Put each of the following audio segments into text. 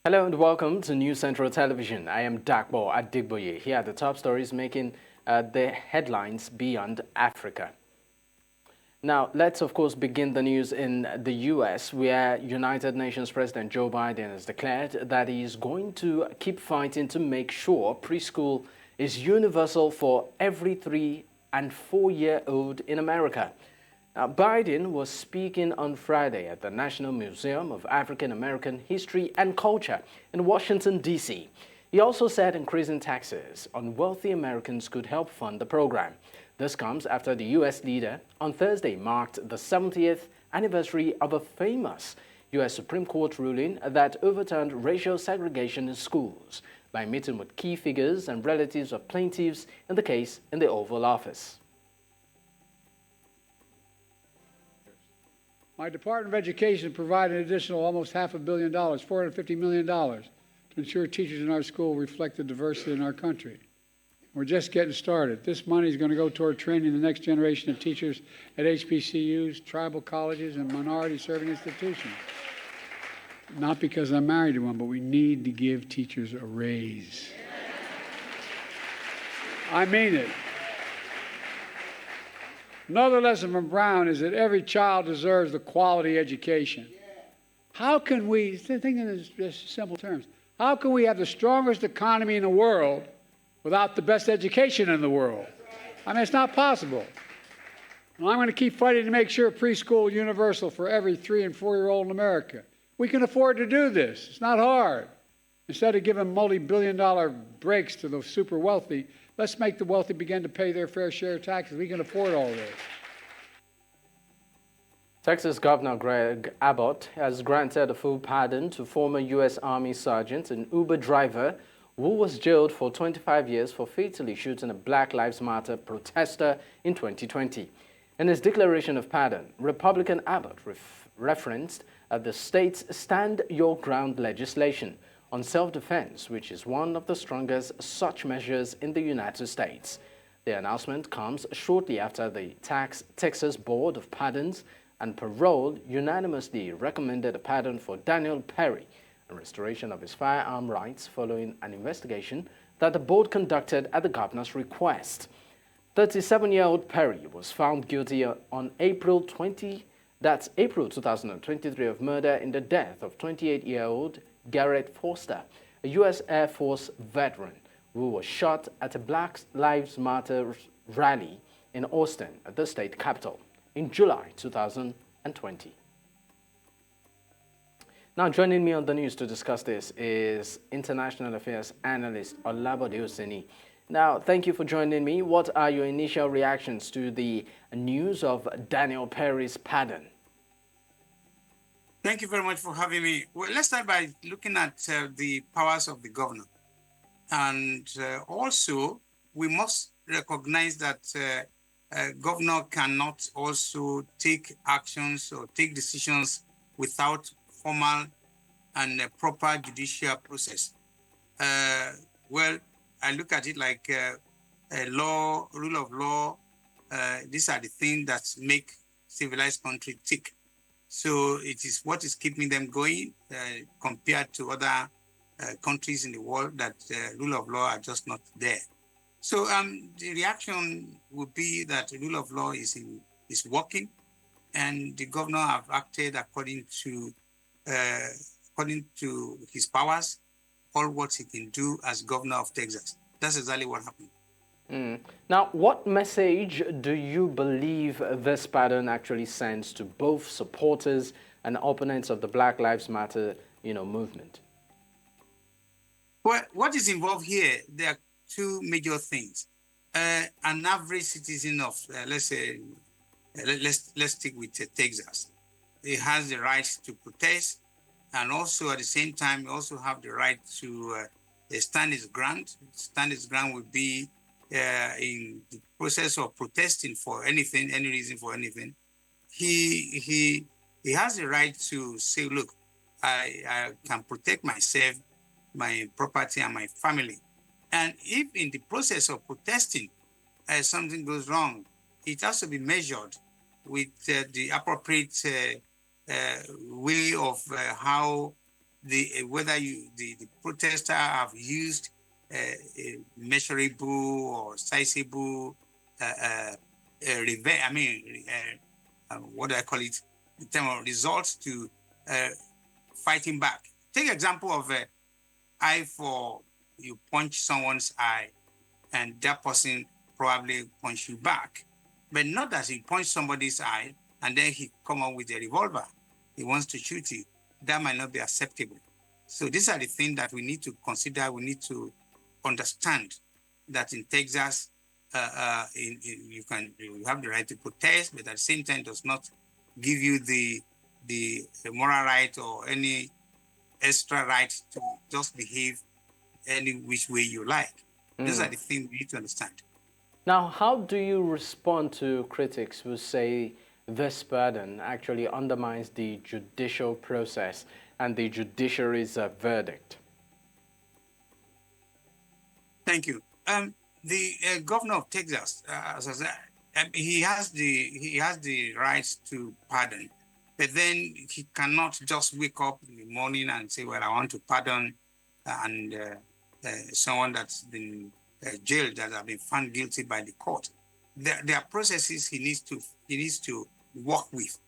Hello and welcome to News Central Television. I am Dakbo Adigboye. Here are the top stories making the headlines beyond Africa. Now, let's of course begin the news in the U.S., where United Nations President Joe Biden has declared that he is going to keep fighting to make sure preschool is universal for every 3 and 4-year-old in America. Now, Biden was speaking on Friday at the National Museum of African American History and Culture in Washington, D.C. He also said increasing taxes on wealthy Americans could help fund the program. This comes after the U.S. leader on Thursday marked the 70th anniversary of a famous U.S. Supreme Court ruling that overturned racial segregation in schools by meeting with key figures and relatives of plaintiffs in the case in the Oval Office. My Department of Education provided an additional almost $500 million, $450 million, to ensure teachers in our school reflect the diversity in our country. We're just getting started. This money is going to go toward training the next generation of teachers at HBCUs, tribal colleges, and minority-serving institutions. Not because I'm married to one, but we need to give teachers a raise. I mean it. Another lesson from Brown is that every child deserves a quality education. How can we, think in this simple terms, how can we have the strongest economy in the world without the best education in the world? I mean, it's not possible. And I'm going to keep fighting to make sure preschool is universal for every 3 and 4-year-old in America. We can afford to do this. It's not hard. Instead of giving multi-billion-dollar breaks to the super wealthy, let's make the wealthy begin to pay their fair share of taxes. We can afford all this. Texas Governor Greg Abbott has granted a full pardon to former U.S. Army Sergeant and Uber driver who was jailed for 25 years for fatally shooting a Black Lives Matter protester in 2020. In his declaration of pardon, Republican Abbott referenced the state's Stand Your Ground legislation on self-defense, which is one of the strongest such measures in the United States. The announcement comes shortly after the Texas Board of Pardons and Parole unanimously recommended a pardon for Daniel Perry and restoration of his firearm rights following an investigation that the board conducted at the governor's request. 37-year-old Perry was found guilty on April 2023 of murder in the death of 28-year-old Garrett Foster, a U.S. Air Force veteran who was shot at a Black Lives Matter rally in Austin at the state capitol in July 2020. Now, joining me on the news to discuss this is International Affairs Analyst Olabode Oseni. Now, thank you for joining me. What are your initial reactions to the news of Daniel Perry's pardon? Thank you very much for having me. Well, let's start by looking at the powers of the governor. And also, we must recognize that governor cannot also take actions or take decisions without formal and proper judicial process. Well, I look at it like law, rule of law. These are the things that make civilized country tick. So it is what is keeping them going compared to other countries in the world that rule of law are just not there. So the reaction would be that the rule of law is working, and the governor have acted according to his powers, all what he can do as governor of Texas. That's exactly what happened. Now, what message do you believe this pardon actually sends to both supporters and opponents of the Black Lives Matter, movement? Well, what is involved here? There are two major things. An average citizen of, let's say, let's stick with Texas. He has the right to protest, and also at the same time, he also have the right to stand his ground. Stand his ground would be in the process of protesting for anything, any reason for anything. He has the right to say, look, I can protect myself, my property, and my family. And if in the process of protesting something goes wrong, it has to be measured with the appropriate way of how whether the protester have used a measurable or sizable what do I call it? In terms of results to fighting back. Take example of eye for you punch someone's eye, and that person probably punch you back, but not that he punch somebody's eye and then he come up with a revolver. He wants to shoot you. That might not be acceptable. So these are the things that we need to consider. We need to understand that in Texas, you have the right to protest, but at the same time does not give you the moral right or any extra right to just behave any which way you like. Those are the things we need to understand. Now, how do you respond to critics who say this pardon actually undermines the judicial process and the judiciary's verdict? Thank you. The governor of Texas, as I said, he has the right to pardon, but then he cannot just wake up in the morning and say, "Well, I want to pardon," and someone that's been jailed, that have been found guilty by the court. There are processes he needs to work with.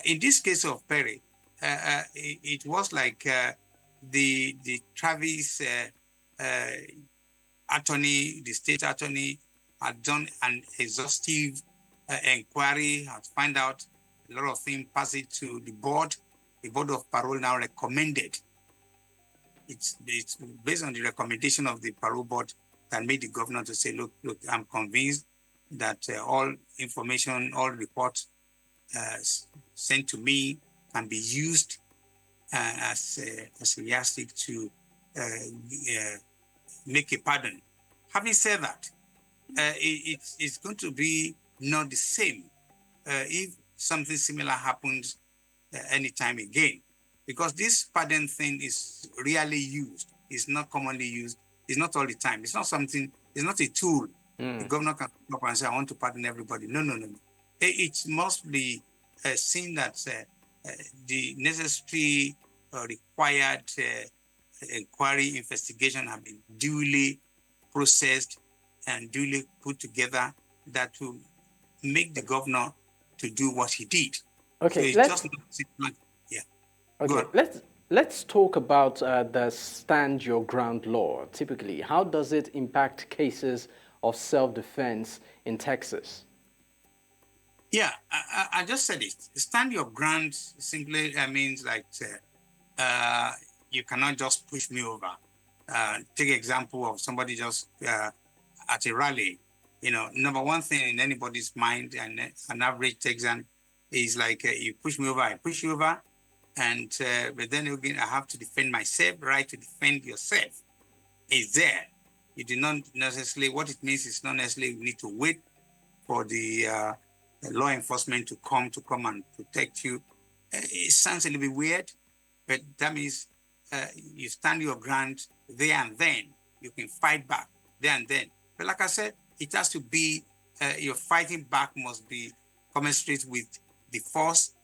In this case of Perry, it was like the Travis attorney, the state attorney, had done an exhaustive inquiry, had found out a lot of things, passed it to the board. The board of parole now recommended. It's based on the recommendation of the parole board that made the governor to say, look, I'm convinced that all information, all reports sent to me can be used as a yardstick to make a pardon. Having said that, it's going to be not the same if something similar happens anytime again, because this pardon thing is rarely used. It's not commonly used. It's not all the time. It's not something. It's not a tool. The governor can come up and say, "I want to pardon everybody." No. It must be seen that the necessary required inquiry, investigation have been duly processed and duly put together, that will make the governor to do what he did. Okay, so Okay, let's talk about the stand your ground law. Typically, how does it impact cases of self-defense in Texas? Yeah, I just said it. Stand your ground simply means like you cannot just push me over. Take example of somebody just at a rally. Number one thing in anybody's mind, and an average Texan, is like you push me over, I push you over, and but then again I have to defend myself. Right to defend yourself is there. You do not necessarily. What it means is not necessarily you need to wait for the law enforcement to come and protect you. It sounds a little bit weird, but that means you stand your ground there and then. You can fight back there and then. But like I said, it has to be, your fighting back must be commensurate with the force.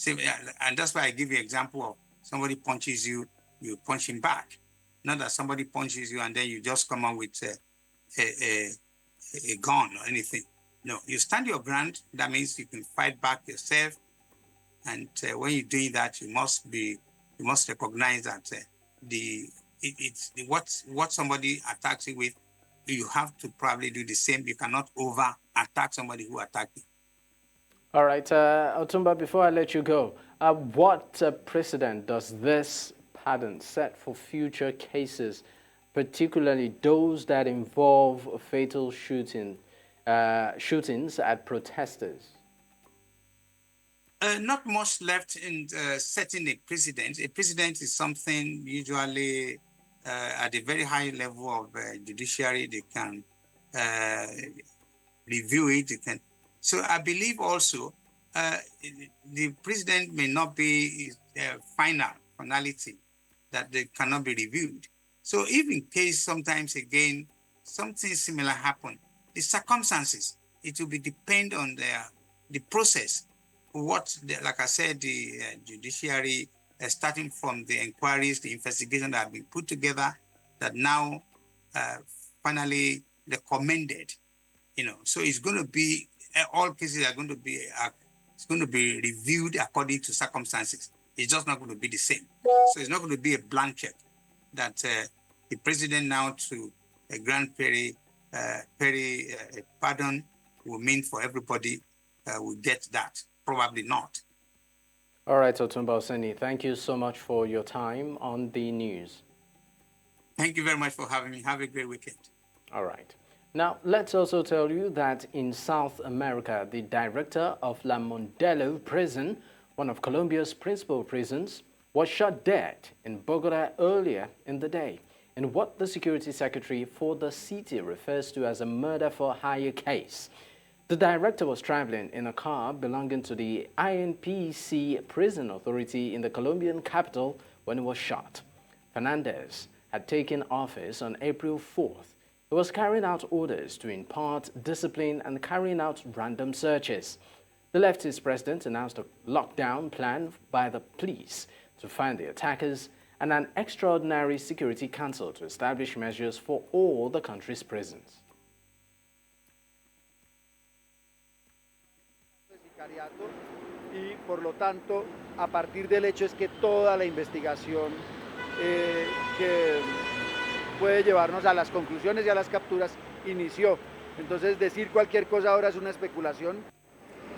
And that's why I give you an example of somebody punches you, you punch him back. Not that somebody punches you and then you just come out with a gun or anything. No, you stand your ground. That means you can fight back yourself. And when you're doing that, you must recognize that what somebody attacks you with, you have to probably do the same. You cannot over attack somebody who attacked you. All right, Otumba, before I let you go, what precedent does this pardon set for future cases, particularly those that involve fatal shootings at protesters? Not much left in setting a precedent. A precedent is something usually at a very high level of judiciary. They can review it. So I believe also the president may not be finality that they cannot be reviewed. So if in case sometimes again something similar happen, the circumstances, it will be depend on the process. Like I said, the judiciary starting from the inquiries, the investigation that have been put together, that now finally recommended. So it's going to be all cases are going to be it's going to be reviewed according to circumstances. It's just not going to be the same. So it's not going to be a blank check that the president now to grant Perry a pardon will mean for everybody will get that. Probably not. All right, Otumba Oseni, thank you so much for your time on the news. Thank you very much for having me. Have a great weekend. All right. Now, let's also tell you that in South America, the director of La Modelo prison, one of Colombia's principal prisons, was shot dead in Bogota earlier in the day in what the security secretary for the city refers to as a murder for hire case. The director was traveling in a car belonging to the INPC prison authority in the Colombian capital when he was shot. Fernandez had taken office on April 4th. He was carrying out orders to impart discipline and carrying out random searches. The leftist president announced a lockdown plan by the police to find the attackers and an extraordinary security council to establish measures for all the country's prisons. Y por lo tanto, a partir del hecho es que toda la investigación que puede llevarnos a las conclusiones y a las capturas inició. Entonces, decir cualquier cosa ahora es una especulación.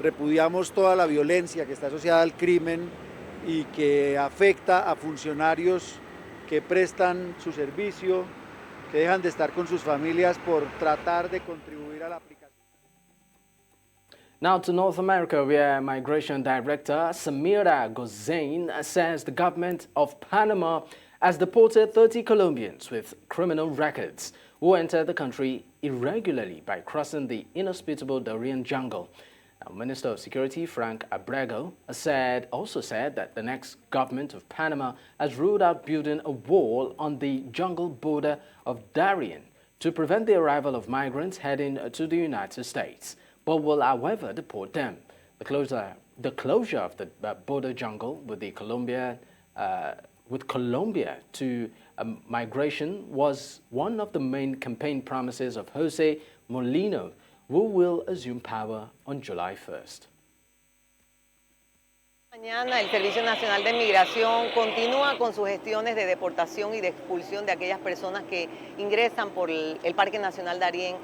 Repudiamos toda la violencia que está asociada al crimen y que afecta a funcionarios que prestan su servicio, que dejan de estar con sus familias por tratar de contribuir a la aplicación. Now to North America, where Migration Director Samira Gozain says the government of Panama has deported 30 Colombians with criminal records who entered the country irregularly by crossing the inhospitable Darien jungle. Now, Minister of Security Frank Abrego also said that the next government of Panama has ruled out building a wall on the jungle border of Darien to prevent the arrival of migrants heading to the United States, but will, however, deport them. The closure of the border jungle with Colombia to migration was one of the main campaign promises of Jose Molino, who will assume power on July 1st. Mañana el Servicio Nacional de Migración continúa con sus gestiones de deportación y de expulsión de aquellas personas que ingresan por el Parque Nacional Darién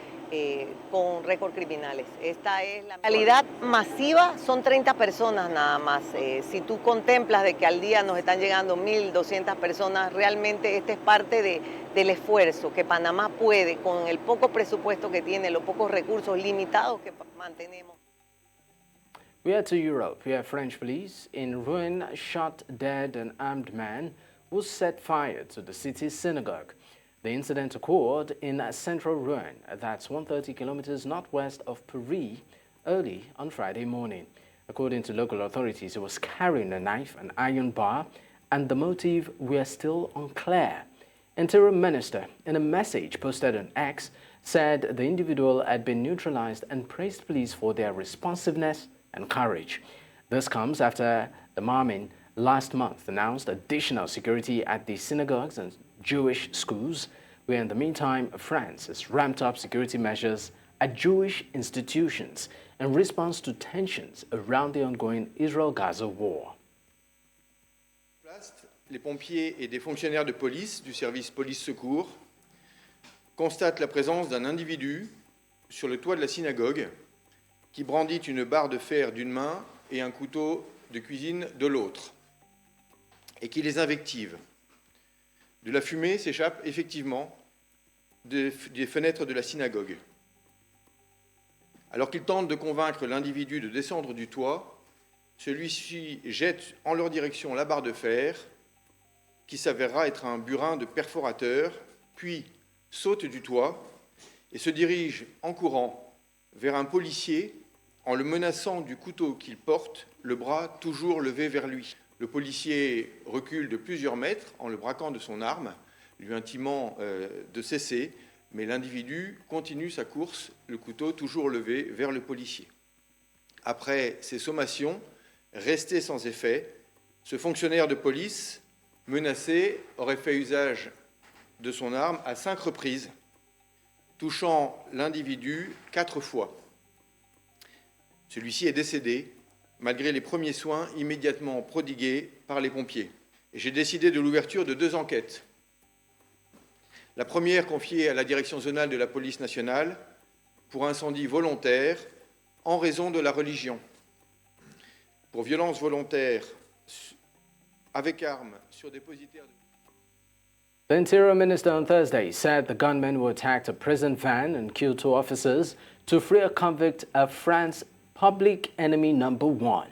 con récord criminales. Esta es la realidad masiva, son 30 personas nada más. Si tú contemplas de que al día nos están llegando 1.200 personas, realmente este es parte del esfuerzo que Panamá puede, con el poco presupuesto que tiene, los pocos recursos limitados que mantenemos. We are to Europe, where French police in Rouen shot dead an armed man who set fire to the city's synagogue. The incident occurred in central Rouen, that's 130 kilometers northwest of Paris, early on Friday morning. According to local authorities, he was carrying a knife, an iron bar, and the motive were still unclear. Interior Minister, in a message posted on X, said the individual had been neutralized and praised police for their responsiveness and courage. This comes after the Marmin last month announced additional security at the synagogues and Jewish schools, where in the meantime France has ramped up security measures at Jewish institutions in response to tensions around the ongoing Israel-Gaza war. Les pompiers et des fonctionnaires de police du service police-secours constatent la présence d'un individu sur le toit de la synagogue qui brandit une barre de fer d'une main et un couteau de cuisine de l'autre, et qui les invective. De la fumée s'échappe effectivement des fenêtres de la synagogue. Alors qu'ils tentent de convaincre l'individu de descendre du toit, celui-ci jette en leur direction la barre de fer, qui s'avérera être un burin de perforateur, puis saute du toit et se dirige en courant vers un policier en le menaçant du couteau qu'il porte, le bras toujours levé vers lui. Le policier recule de plusieurs mètres en le braquant de son arme, lui intimant de cesser, mais l'individu continue sa course, le couteau toujours levé vers le policier. Après ces sommations, restées sans effet, Ce fonctionnaire de police menacé aurait fait usage de son arme à 5 reprises, touchant l'individu 4 fois. Celui-ci est décédé malgré les premiers soins immédiatement prodigués par les pompiers. Et j'ai décidé de l'ouverture de 2 enquêtes. La première confiée à la direction zonale de la police nationale pour incendie volontaire en raison de la religion. Pour violence volontaire avec arme sur dépositaire. The Interior Minister on Thursday said the gunmen who attacked a prison van and killed 2 officers to free a convict of France's public enemy number 1,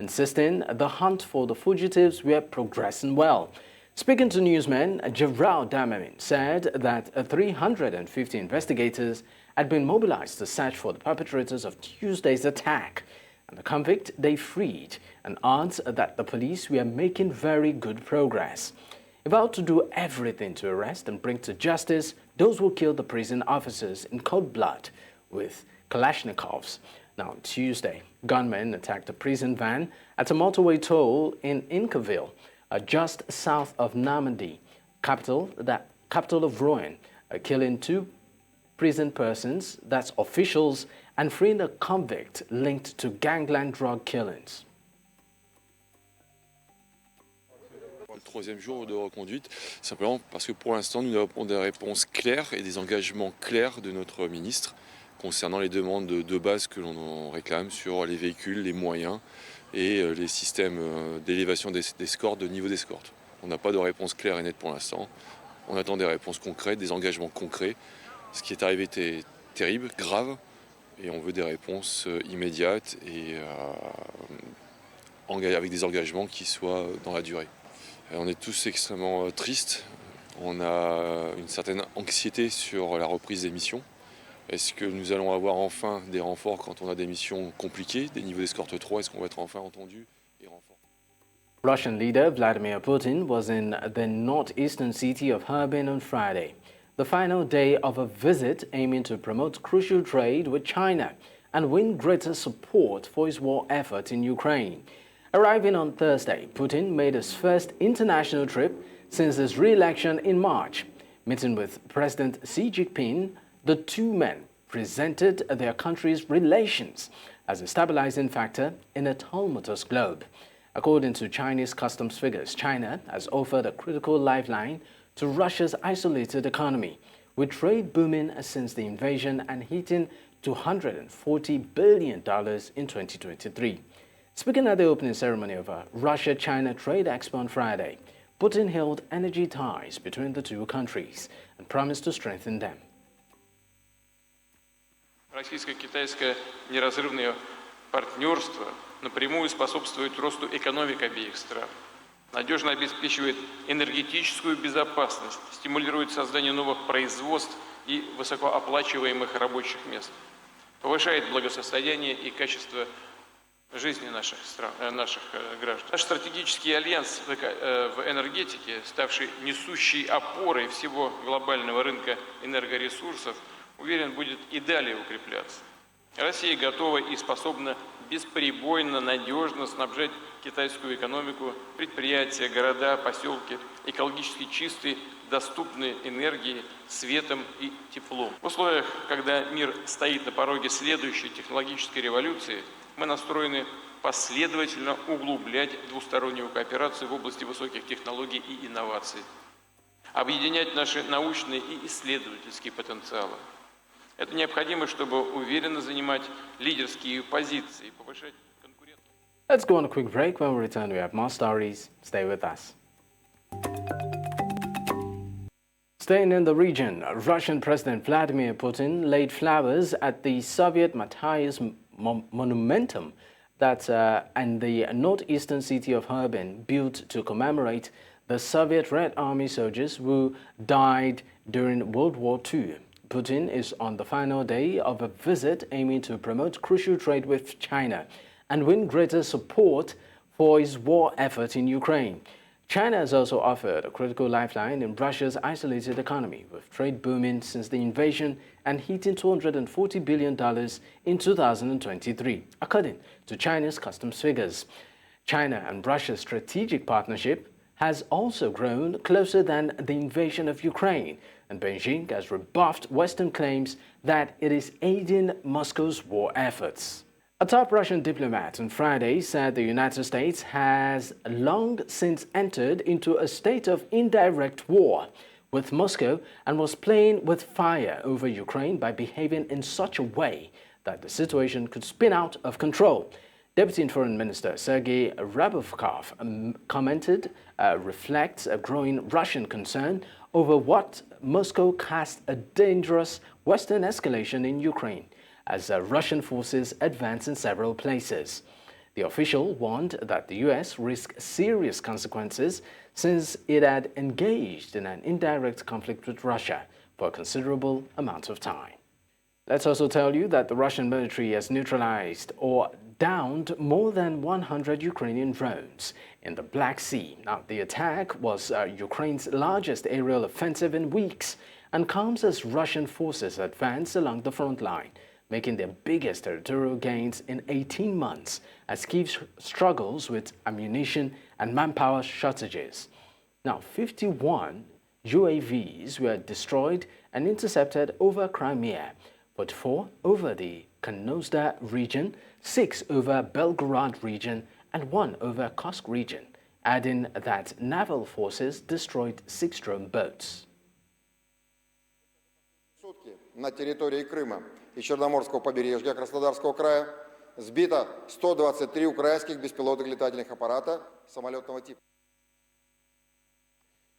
insisting the hunt for the fugitives were progressing well. Speaking to newsmen, Gerald Damamin said that 350 investigators had been mobilized to search for the perpetrators of Tuesday's attack, and the convict they freed, and adds that the police were making very good progress. He vowed to do everything to arrest and bring to justice those who killed the prison officers in cold blood with Kalashnikovs. Now, on Tuesday, gunmen attacked a prison van at a motorway toll in Inkerville, just south of Normandy, capital of Rouen, killing 2 prison persons, that's officials, and freeing a convict linked to gangland drug killings. Le 3e jour de reconduite, simplement parce que pour l'instant, nous avons des réponses claires et des engagements clairs de notre ministre concernant les demandes de base que l'on réclame sur les véhicules, les moyens et les systèmes d'élévation d'escorte, de niveau d'escorte. On n'a pas de réponse claire et nette pour l'instant. On attend des réponses concrètes, des engagements concrets. Ce qui est arrivé était terrible, grave, et on veut des réponses immédiates et avec des engagements qui soient dans la durée. On est tous extrêmement tristes. On a une certaine anxiété sur la reprise des missions. Est-ce que nous allons avoir enfin des renforts quand on a des missions compliquées, des niveaux d'escorte 3? Est-ce qu'on va être enfin entendu et renforts? Russian leader Vladimir Putin was in the northeastern city of Harbin on Friday, the final day of a visit aiming to promote crucial trade with China and win greater support for his war effort in Ukraine. Arriving on Thursday, Putin made his first international trip since his re-election in March. Meeting with President Xi Jinping, the 2 men presented their countries' relations as a stabilizing factor in a tumultuous globe. According to Chinese customs figures, China has offered a critical lifeline to Russia's isolated economy, with trade booming since the invasion and hitting $240 billion in 2023. Speaking at the opening ceremony of a Russia-China Trade Expo on Friday, Putin hailed energy ties between the 2 countries and promised to strengthen them. Российско-китайское неразрывное партнерство напрямую способствует росту экономик обеих стран, надежно обеспечивает энергетическую безопасность, стимулирует создание новых производств и высокооплачиваемых рабочих мест, повышает благосостояние и качество жизни наших граждан. Наш стратегический альянс в энергетике, ставший несущей опорой всего глобального рынка энергоресурсов, уверен, будет и далее укрепляться. Россия готова и способна бесперебойно, надежно снабжать китайскую экономику, предприятия, города, поселки экологически чистой, доступной энергией, светом и теплом. В условиях, когда мир стоит на пороге следующей технологической революции, мы настроены последовательно углублять двустороннюю кооперацию в области высоких технологий и инноваций, объединять наши научные и исследовательские потенциалы. Это необходимо, чтобы уверенно занимать лидерские позиции, повышать конкурентность. Let's go on a quick break. When we return, we have more stories. Stay with us. Staying in the region, Russian President Vladimir Putin laid flowers at the Soviet Matthias Monumentum that's in the northeastern city of Harbin, built to commemorate the Soviet Red Army soldiers who died during World War II. Putin is on the final day of a visit aiming to promote crucial trade with China and win greater support for his war effort in Ukraine. China has also offered a critical lifeline in Russia's isolated economy, with trade booming since the invasion and hitting $240 billion in 2023, according to China's customs figures. China and Russia's strategic partnership has also grown closer than the invasion of Ukraine, and Beijing has rebuffed Western claims that it is aiding Moscow's war efforts. A top Russian diplomat on Friday said the United States has long since entered into a state of indirect war with Moscow and was playing with fire over Ukraine by behaving in such a way that the situation could spin out of control. Deputy Foreign Minister Sergei Ryabkov commented reflects a growing Russian concern over what Moscow cast a dangerous Western escalation in Ukraine as Russian forces advance in several places. The official warned that the U.S. risked serious consequences since it had engaged in an indirect conflict with Russia for a considerable amount of time. Let's also tell you that the Russian military has neutralized or downed more than 100 Ukrainian drones in the Black Sea. Now, the attack was Ukraine's largest aerial offensive in weeks and comes as Russian forces advance along the front line, making their biggest territorial gains in 18 months as Kyiv struggles with ammunition and manpower shortages. Now, 51 UAVs were destroyed and intercepted over Crimea, 44 over the Knosda region, 6 over Belgorod region, and 1 over Kursk region, adding that naval forces destroyed 6 drone boats. На территории Крыма и Черноморского побережья Краснодарского края сбито 123 украинских беспилотных летательных аппарата самолетного типа.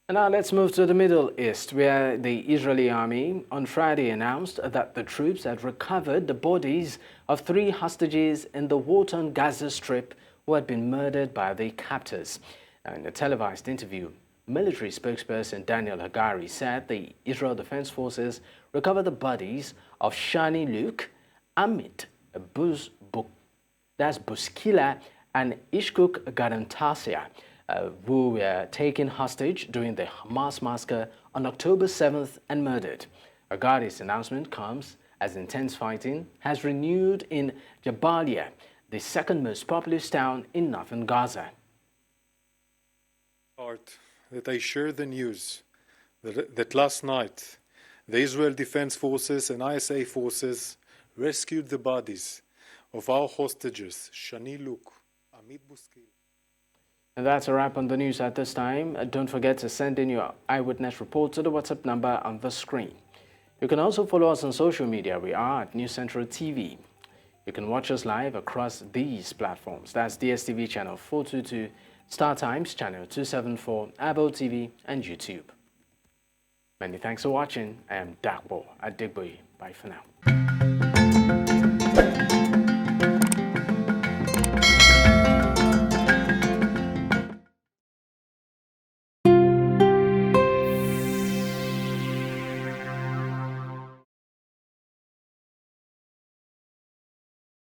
And now let's move to the Middle East, where the Israeli army on Friday announced that the troops had recovered the bodies of 3 hostages in the war-torn Gaza Strip who had been murdered by their captors. Now, in a televised interview, military spokesperson Daniel Hagari said the Israel Defense Forces recovered the bodies of Shani Luke, Amit Buskila, and Ishkuk Garantasia, who were taken hostage during the Hamas massacre on October 7th and murdered. Agari's announcement comes as intense fighting has renewed in Jabalia, the second most populous town in northern Gaza. That I share the news that last night the Israel Defense Forces and ISA forces rescued the bodies of our hostages, Shani Luke, Amit Buskil. And that's a wrap on the news at this time. Don't forget to send in your eyewitness report to the WhatsApp number on the screen. You can also follow us on social media. We are at News Central TV. You can watch us live across these platforms. That's DSTV channel 422, Star Times channel 274, Abo TV, and YouTube. Many thanks for watching. I am Dakbo at Digboy. Bye for now.